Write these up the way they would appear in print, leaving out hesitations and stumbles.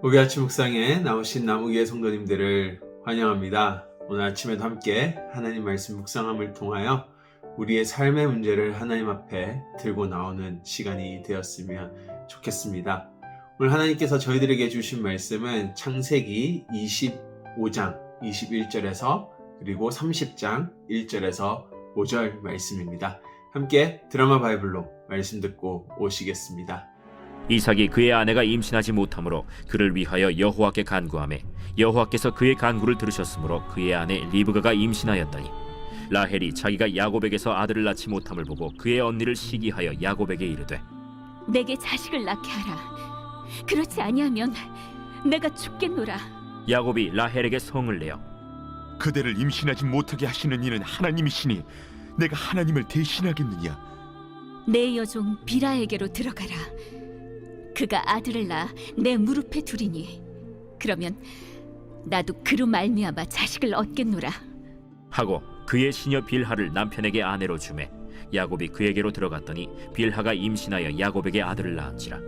목요 아침 묵상에 나오신 나무기의 성도님들을 환영합니다. 오늘 아침에도 함께 하나님 말씀 묵상함을 통하여 우리의 삶의 문제를 하나님 앞에 들고 나오는 시간이 되었으면 좋겠습니다. 오늘 하나님께서 저희들에게 주신 말씀은 창세기 25장 21절에서 그리고 30장 1절에서 5절 말씀입니다. 함께 드라마 바이블로 말씀 듣고 오시겠습니다. 이삭이 그의 아내가 임신하지 못하므로 그를 위하여 여호와께 간구하매 여호와께서 그의 간구를 들으셨으므로 그의 아내 리브가가 임신하였더니 라헬이 자기가 야곱에게서 아들을 낳지 못함을 보고 그의 언니를 시기하여 야곱에게 이르되 내게 자식을 낳게 하라. 그렇지 아니하면 내가 죽겠노라. 야곱이 라헬에게 성을 내어 그대를 임신하지 못하게 하시는 이는 하나님이시니 내가 하나님을 대신하겠느냐? 내 여종 비라에게로 들어가라. 그가 아들을 낳아 내 무릎에 두리니 그러면 나도 그로 말미암아 자식을 얻겠노라. 하고 그의 시녀 빌하를 남편에게 아내로 주매 야곱이 그에게로 들어갔더니 빌하가 임신하여 야곱에게 아들을 낳은지라.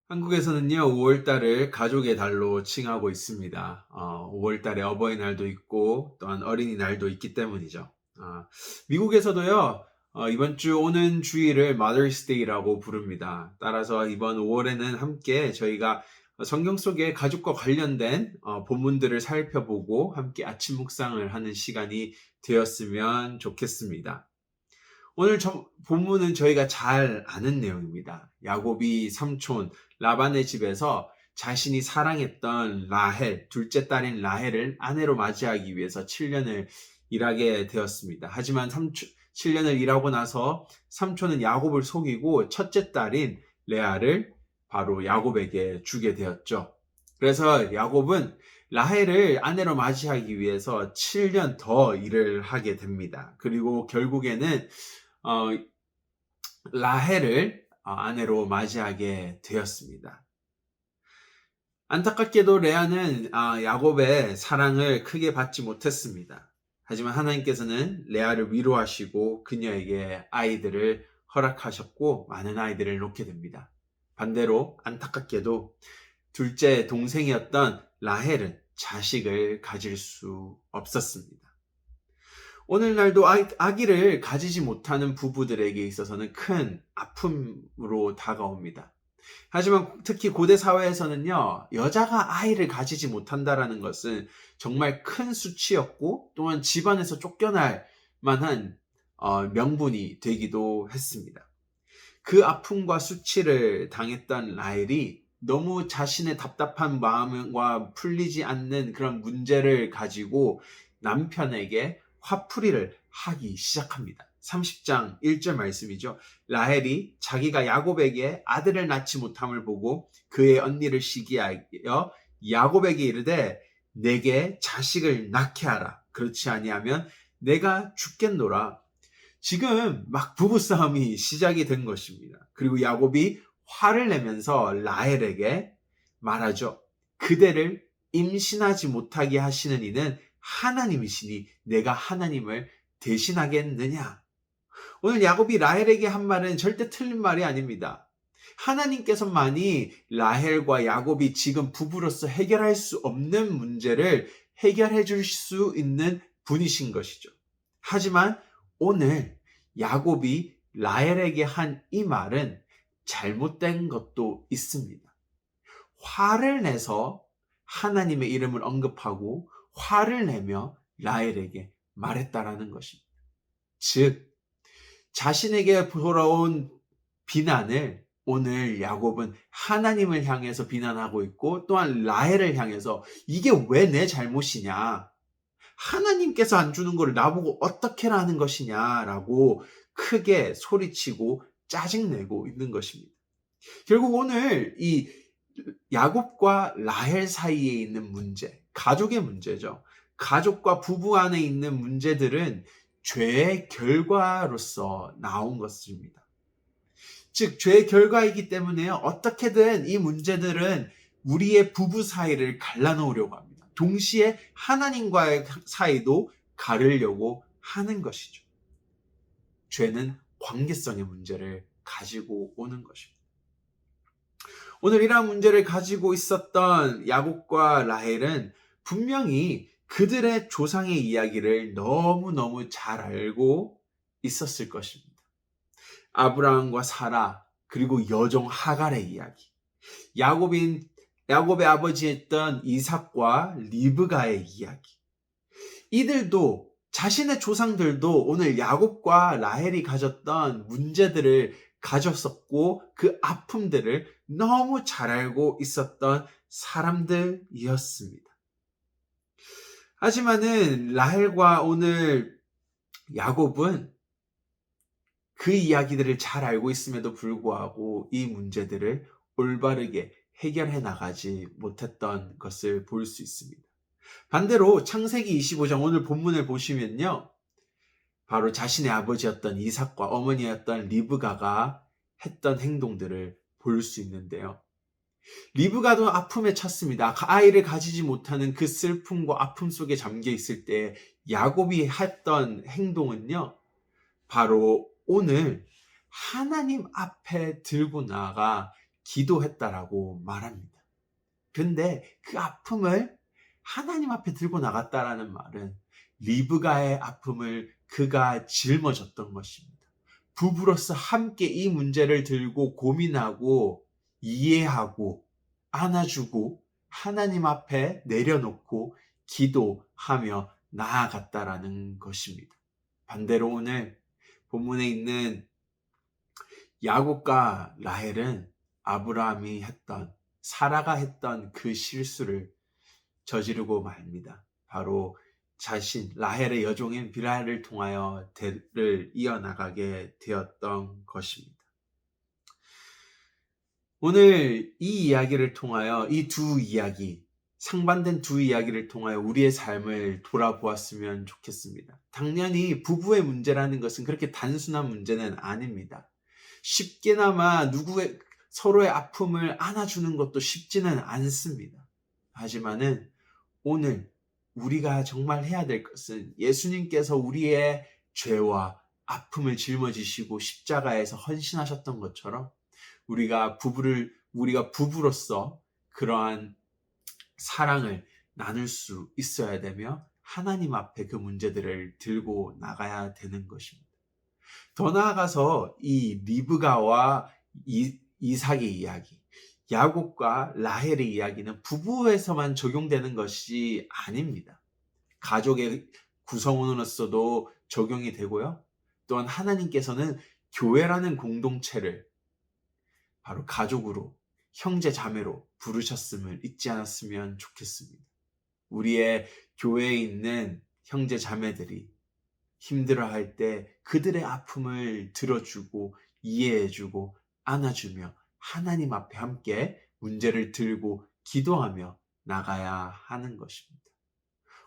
한국에서는요, 5월달을 가족의 달로 칭하고 있습니다. 5월달에 어버이날도 있고 또한 어린이날도 있기 때문이죠. 미국에서도요, 이번 주 오는 주일을 Mother's Day라고 부릅니다. 따라서 이번 5월에는 함께 저희가 성경 속의 가족과 관련된 본문들을 살펴보고 함께 아침 묵상을 하는 시간이 되었으면 좋겠습니다. 오늘 본문은 저희가 잘 아는 내용입니다. 야곱이 삼촌 라반의 집에서 자신이 사랑했던 라헬, 둘째 딸인 라헬을 아내로 맞이하기 위해서 7년을 일하게 되었습니다. 하지만 7년을 일하고 나서 삼촌은 야곱을 속이고 첫째 딸인 레아를 바로 야곱에게 주게 되었죠. 그래서 야곱은 라헬을 아내로 맞이하기 위해서 7년 더 일을 하게 됩니다. 그리고 결국에는 라헬을 아내로 맞이하게 되었습니다. 안타깝게도 레아는 야곱의 사랑을 크게 받지 못했습니다. 하지만 하나님께서는 레아를 위로하시고 그녀에게 아이들을 허락하셨고 많은 아이들을 놓게 됩니다. 반대로 안타깝게도 둘째 동생이었던 라헬은 자식을 가질 수 없었습니다. 오늘날도 아기를 가지지 못하는 부부들에게 있어서는 큰 아픔으로 다가옵니다. 하지만 특히 고대 사회에서는요, 여자가 아이를 가지지 못한다라는 것은 정말 큰 수치였고 또한 집안에서 쫓겨날 만한 명분이 되기도 했습니다. 그 아픔과 수치를 당했던 라헬이 너무 자신의 답답한 마음과 풀리지 않는 그런 문제를 가지고 남편에게 화풀이를 하기 시작합니다. 30장 1절 말씀이죠. 라헬이 자기가 야곱에게 아들을 낳지 못함을 보고 그의 언니를 시기하여 야곱에게 이르되 내게 자식을 낳게 하라. 그렇지 아니하면 내가 죽겠노라. 지금 막 부부싸움이 시작이 된 것입니다. 그리고 야곱이 화를 내면서 라헬에게 말하죠. 그대를 임신하지 못하게 하시는 이는 하나님이시니 내가 하나님을 대신하겠느냐? 오늘 야곱이 라헬에게 한 말은 절대 틀린 말이 아닙니다. 하나님께서만이 라헬과 야곱이 지금 부부로서 해결할 수 없는 문제를 해결해 줄 수 있는 분이신 것이죠. 하지만 오늘 야곱이 라헬에게 한 이 말은 잘못된 것도 있습니다. 화를 내서 하나님의 이름을 언급하고 화를 내며 라헬에게 말했다라는 것입니다. 즉, 자신에게 돌아온 비난을 오늘 야곱은 하나님을 향해서 비난하고 있고 또한 라헬을 향해서 이게 왜 내 잘못이냐? 하나님께서 안 주는 걸 나보고 어떻게 하는 것이냐라고 크게 소리치고 짜증내고 있는 것입니다. 결국 오늘 이 야곱과 라헬 사이에 있는 문제, 가족의 문제죠. 가족과 부부 안에 있는 문제들은 죄의 결과로서 나온 것입니다. 즉, 죄의 결과이기 때문에 어떻게든 이 문제들은 우리의 부부 사이를 갈라놓으려고 합니다. 동시에 하나님과의 사이도 가르려고 하는 것이죠. 죄는 관계성의 문제를 가지고 오는 것입니다. 오늘 이러한 문제를 가지고 있었던 야곱과 라헬은 분명히 그들의 조상의 이야기를 너무너무 잘 알고 있었을 것입니다. 아브라함과 사라, 그리고 여종 하갈의 이야기, 야곱의 아버지였던 이삭과 리브가의 이야기, 이들도 자신의 조상들도 오늘 야곱과 라헬이 가졌던 문제들을 가졌었고 그 아픔들을 너무 잘 알고 있었던 사람들이었습니다. 하지만은 라헬과 오늘 야곱은 그 이야기들을 잘 알고 있음에도 불구하고 이 문제들을 올바르게 해결해 나가지 못했던 것을 볼 수 있습니다. 반대로 창세기 25장 오늘 본문을 보시면요, 바로 자신의 아버지였던 이삭과 어머니였던 리브가가 했던 행동들을 볼 수 있는데요. 리브가도 아픔에 찼습니다. 아이를 가지지 못하는 그 슬픔과 아픔 속에 잠겨 있을 때 야곱이 했던 행동은요, 바로 오늘 하나님 앞에 들고 나가 기도했다라고 말합니다. 근데 그 아픔을 하나님 앞에 들고 나갔다라는 말은 리브가의 아픔을 그가 짊어졌던 것입니다. 부부로서 함께 이 문제를 들고 고민하고 이해하고 안아주고 하나님 앞에 내려놓고 기도하며 나아갔다라는 것입니다. 반대로 오늘 본문에 있는 야곱과 라헬은 아브라함이 했던, 사라가 했던 그 실수를 저지르고 맙니다. 바로 자신 라헬의 여종인 빌하를 통하여 대를 이어나가게 되었던 것입니다. 오늘 이 이야기를 통하여 이 두 이야기, 상반된 두 이야기를 통하여 우리의 삶을 돌아보았으면 좋겠습니다. 당연히 부부의 문제라는 것은 그렇게 단순한 문제는 아닙니다. 쉽게나마 서로의 아픔을 안아주는 것도 쉽지는 않습니다. 하지만은 오늘 우리가 정말 해야 될 것은 예수님께서 우리의 죄와 아픔을 짊어지시고 십자가에서 헌신하셨던 것처럼 우리가 부부로서 그러한 사랑을 나눌 수 있어야 되며 하나님 앞에 그 문제들을 들고 나가야 되는 것입니다. 더 나아가서 이 리브가와 이삭의 이야기, 야곱과 라헬의 이야기는 부부에서만 적용되는 것이 아닙니다. 가족의 구성원으로서도 적용이 되고요. 또한 하나님께서는 교회라는 공동체를 바로 가족으로, 형제 자매로 부르셨음을 잊지 않았으면 좋겠습니다. 우리의 교회에 있는 형제 자매들이 힘들어할 때 그들의 아픔을 들어주고 이해해주고 안아주며 하나님 앞에 함께 문제를 들고 기도하며 나가야 하는 것입니다.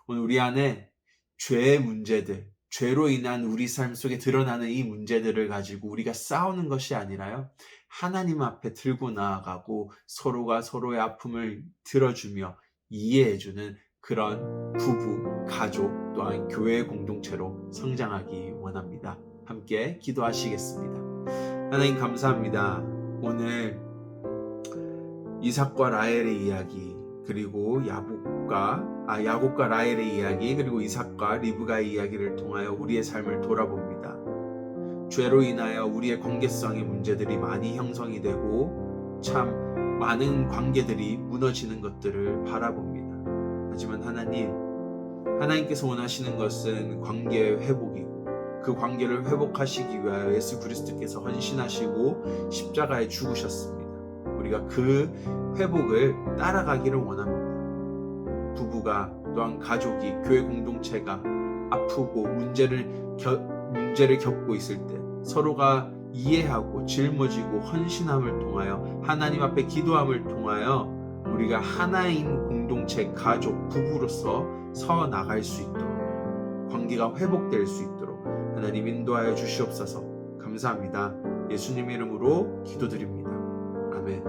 오늘 우리 안에 죄의 문제들, 죄로 인한 우리 삶 속에 드러나는 이 문제들을 가지고 우리가 싸우는 것이 아니라요, 하나님 앞에 들고 나아가고 서로가 서로의 아픔을 들어주며 이해해주는 그런 부부, 가족, 또한 교회 공동체로 성장하기 원합니다. 함께 기도하시겠습니다. 하나님 감사합니다. 오늘 이삭과 라헬의 이야기, 그리고 야곱과 라헬의 이야기, 그리고 이삭과 리브가의 이야기를 통하여 우리의 삶을 돌아봅니다. 죄로 인하여 우리의 관계성의 문제들이 많이 형성이 되고 참 많은 관계들이 무너지는 것들을 바라봅니다. 하지만 하나님께서 원하시는 것은 관계의 회복이고 그 관계를 회복하시기 위하여 예수 그리스도께서 헌신하시고 십자가에 죽으셨습니다. 우리가 그 회복을 따라가기를 원합니다. 부부가 또한 가족이, 교회 공동체가 아프고 문제를 겪고 있을 때 서로가 이해하고 짊어지고 헌신함을 통하여 하나님 앞에 기도함을 통하여 우리가 하나인 공동체, 가족, 부부로서 서 나갈 수 있도록, 관계가 회복될 수 있도록 하나님 인도하여 주시옵소서. 감사합니다. 예수님의 이름으로 기도드립니다. 아멘.